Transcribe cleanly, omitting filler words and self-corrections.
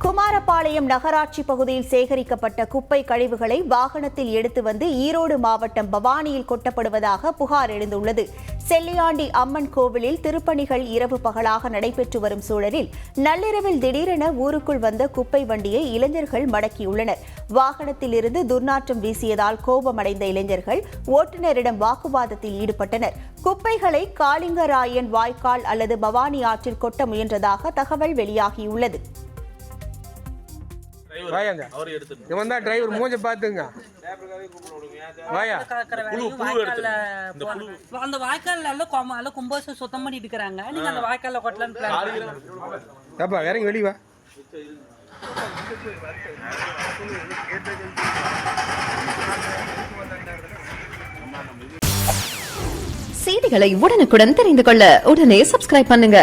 குமாரபாளையம் நகராட்சி பகுதியில் சேகரிக்கப்பட்ட குப்பை கழிவுகளை வாகனத்தில் எடுத்து வந்து ஈரோடு மாவட்டம் பவானியில் கொட்டப்படுவதாக புகார் எழுந்துள்ளது. செல்லியாண்டி அம்மன் கோவிலில் திருப்பணிகள் இரவு பகலாக நடைபெற்று வரும் சூழலில் நள்ளிரவில் திடீரென ஊருக்குள் வந்த குப்பை வண்டியை இளைஞர்கள் மடக்கியுள்ளனர். வாகனத்தில் இருந்து துர்நாற்றம் வீசியதால் கோபமடைந்த இளைஞர்கள் ஓட்டுநரிடம் வாக்குவாதத்தில் ஈடுபட்டனர். குப்பைகளை காளிங்கராயன் வாய்க்கால் அல்லது பவானி ஆற்றில் கொட்ட முயன்றதாக தகவல் வெளியாகியுள்ளது. டிரைவர் மூஞ்ச பாத்துங்க. அந்த வாய்க்கால கும்போச சுத்தம் பண்ணிட்டு இருக்காங்க. நீங்க அந்த வாய்க்கால கொட்டலான்னு இறங்கி வெளியே வா. செய்திகளை உடனுக்குடன் தெரிந்து கொள்ள உடனே சப்ஸ்கிரைப் பண்ணுங்க.